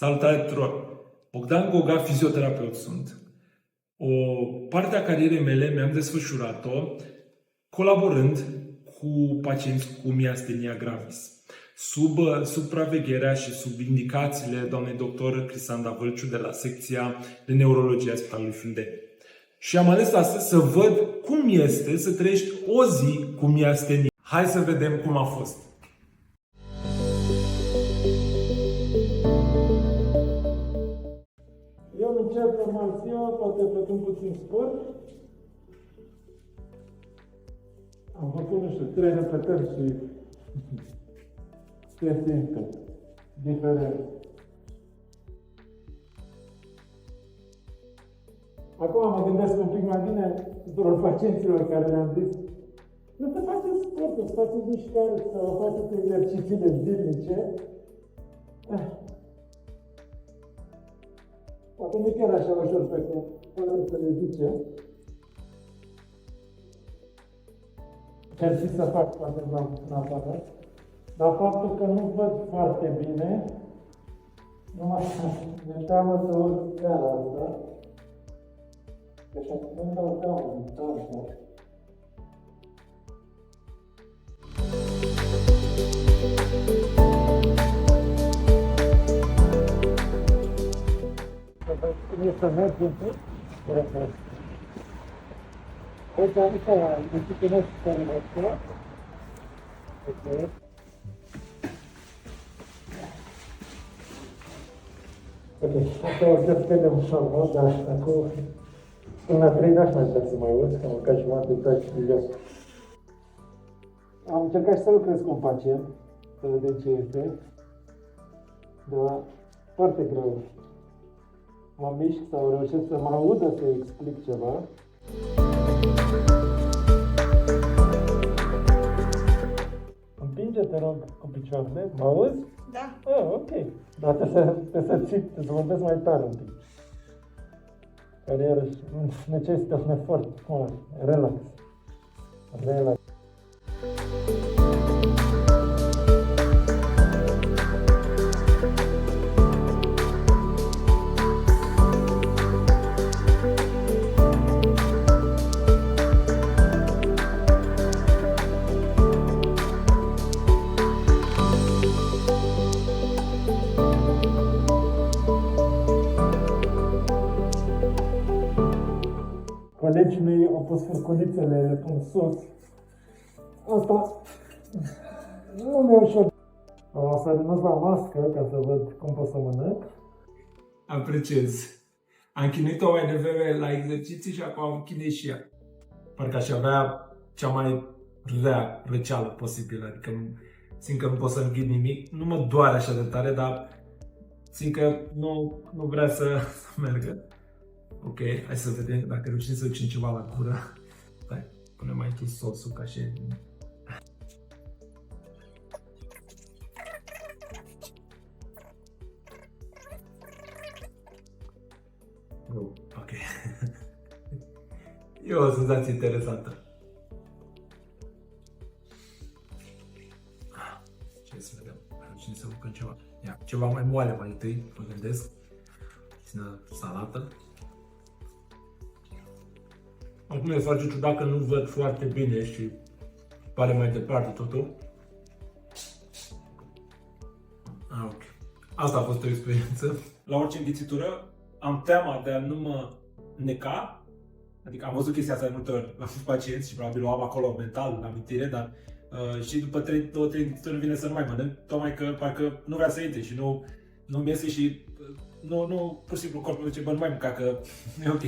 Salutare tuturor! Bogdan Goga, fizioterapeut sunt. O parte a carierei mele mi-am desfășurat-o colaborând cu pacienți cu miastenia gravis, sub supravegherea și sub indicațiile doamnei doctor Crisanda Vâlciu de la secția de neurologie a Spitalului Fildeș. Și am ales astăzi să văd cum este să trăiești o zi cu miastenie. Hai să vedem cum a fost. Eu încep normal ziua, poate făcând puțin sport. Am făcut, nu știu, 3 repetări și se simte diferent. Acum mă gândesc un pic mai bine tuturor pacienților care le-am zis: nu te faceți sport, să faceți mișcare sau faceți exercițiile zilnice. Poate nu chiar așa ușor pe cum părere să le zice. Încerc să fac poate în afară, dar faptul că nu văd foarte bine, numai mi-e teamă să urc seara asta. Deci nu-mi dau seama din asta. Să mergi un pic, deci aici disciplinez stările astea. Ok. Asta o să scăde ușor, nu? Dar acum, până la 3 n-aș mai putea să mai urc, am urcat jumătate de taci de jos. Am încercat și să lucrez cu un pacient, să vedem ce este, dar foarte greu. Mă mișc sau reușesc să mă audă să explic ceva. Împinge, te rog, cu picioarele. Mă auzi? Da. Ah, ok. Dar trebuie să ții, să vorbesc mai tare un pic. Care iarăși necesită un efort. Relax. Relax. Colegii mei au pus furculițele în sus. Asta nu mi-e ușor. O să renunț la mască ca să văd cum pot să mănânc. Apreciez. Am chinuit-o mai devreme la exerciții și acum am chinuit și ea. Parcă aș avea cea mai rea răceală posibilă. Adică simt că nu pot să înghit nimic. Nu mă doare așa de tare, dar simt că nu vrea să meargă. Ok, hai să vedem dacă reușim să ducem ceva la gură. Stai, punem mai întâi sosul ca și... Ok. E o senzație interesantă. Ce să vedem, reușim să mâncăm ceva. Ia, ceva mai moale mai întâi, mă gândesc. Țină salată. Acum e foarte ciudat că nu văd foarte bine și pare mai departe totul. Ok. Asta a fost o experiență. La orice înghițitură am teama de a nu mă neca. Adică am văzut chestia asta de multe ori la pacienți și probabil o am acolo mental, în amintire, dar și după 2-3 înghițituri vine să nu mai mănânc, tocmai că parcă nu vrea să intre și nu-mi iese și pur și simplu corpul zice, bă, nu mai mânca că e ok.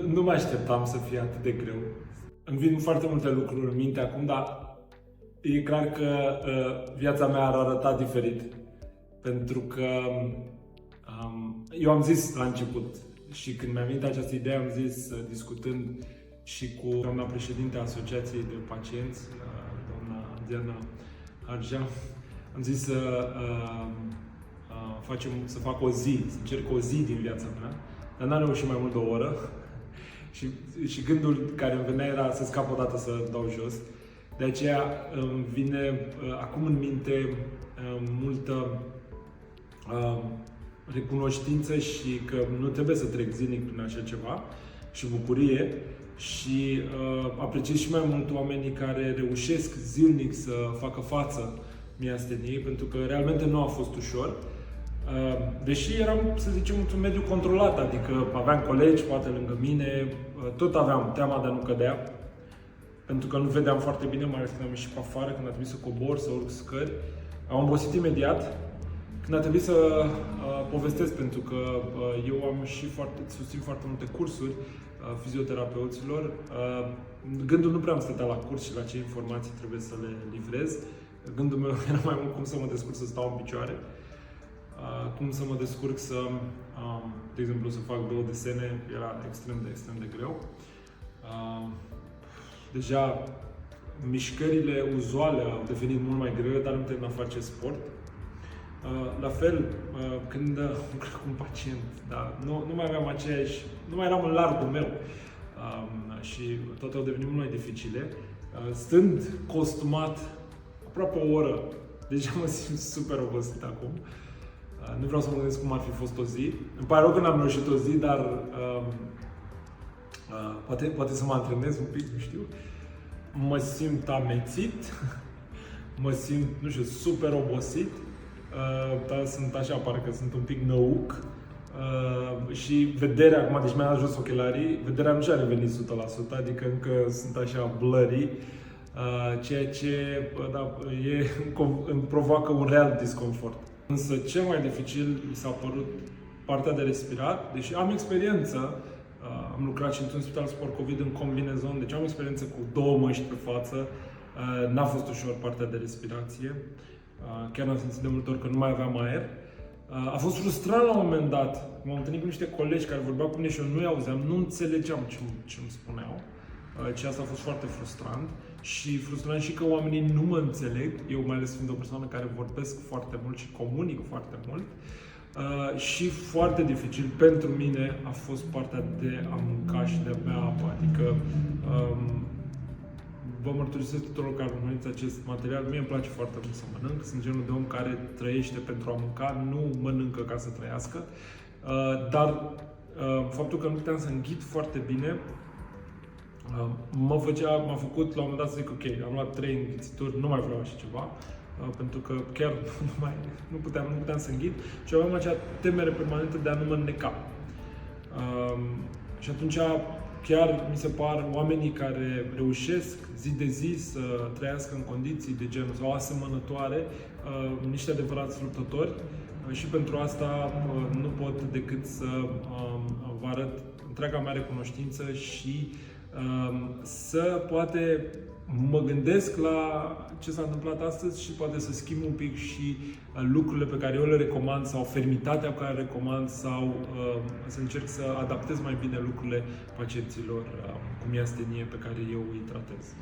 Nu mă așteptam să fie atât de greu. Îmi vin foarte multe lucruri în minte acum, dar e clar că viața mea ar arăta diferit. Pentru că eu am zis la început și când mi-a venit această idee, am zis, discutând și cu doamna președinte a Asociației de Pacienți, doamna Diana Arja, am zis să fac o zi, să încerc o zi din viața mea, dar n-am reușit mai mult de o oră. Și gândul care îmi venea era să scap o dată să dau jos. De aceea îmi vine acum în minte multă recunoștință și că nu trebuie să trec zilnic prin așa ceva și bucurie și apreciez și mai mult oamenii care reușesc zilnic să facă față miasteniei, pentru că realmente nu a fost ușor. Deși eram, să zicem, într-un mediu controlat, adică aveam colegi, poate lângă mine, tot aveam teama de a nu cădea, pentru că nu vedeam foarte bine, mai ales când am ieșit pe afară, când a trebuit să cobor, să urc scări. Am obosit imediat, când a trebuit să povestesc, pentru că eu am și susțin foarte multe cursuri fizioterapeuților. Gândul nu prea îmi stătea la curs și la ce informații trebuie să le livrez. Gândul meu era mai mult cum să mă descurc să stau în picioare. Cum să mă descurc să, de exemplu, să fac 2 desene, era extrem de greu. Deja mișcările uzuale au devenit mult mai grele, dar nu termin a face sport. La fel, când lucrez cu un pacient, dar nu mai aveam nu mai eram în largul meu și toate au devenit mult mai dificile. Stând costumat aproape o oră, deja mă simt super obosit acum. Nu vreau să mă gândesc cum ar fi fost o zi. Îmi pare rău că n-am reușit o zi, dar poate să mă antrenez un pic, nu știu. Mă simt amețit, mă simt, nu știu, super obosit, dar sunt așa, parcă sunt un pic năuc. Și vederea, acum, deci mi-am jos ochelarii, vederea nu și-a revenit 100%, adică încă sunt așa blurry, ceea ce îmi provoacă un real disconfort. Însă cel mai dificil mi s-a părut partea de respirat, deși am experiență, am lucrat și într-un spital sport COVID în combinezon, deci am experiență cu 2 măști pe față, n-a fost ușor partea de respirație, chiar am simțit de multe ori că nu mai aveam aer. A fost frustrant la un moment dat, m-am întâlnit cu niște colegi care vorbeau cu mine și eu nu-i auzeam, nu înțelegeam ce îmi spuneau. Și asta a fost foarte frustrant și frustrant și că oamenii nu mă înțeleg, eu mai ales fiind o persoană care vorbesc foarte mult și comunic foarte mult. Și foarte dificil pentru mine a fost partea de a mânca și de a bea apă, adică vă mărturisesc tuturor care urmăriți acest material, mie îmi place foarte mult să mănânc, sunt genul de om care trăiește pentru a mânca, nu mănâncă ca să trăiască, dar faptul că nu puteam să înghit foarte bine m-a făcut la un moment dat să zic ok, am luat 3 înghițituri, nu mai vreau așa ceva, pentru că chiar nu puteam să înghit și aveam acea temere permanentă de a nu mă înneca. Și atunci chiar mi se par oamenii care reușesc zi de zi să trăiască în condiții de genul sau asemănătoare, niște adevărați luptători și pentru asta nu pot decât să vă arăt întreaga mea recunoștință și să poate mă gândesc la ce s-a întâmplat astăzi și poate să schimb un pic și lucrurile pe care eu le recomand sau fermitatea pe care le recomand sau să încerc să adaptez mai bine lucrurile pacienților cu miastenie pe care eu îi tratez.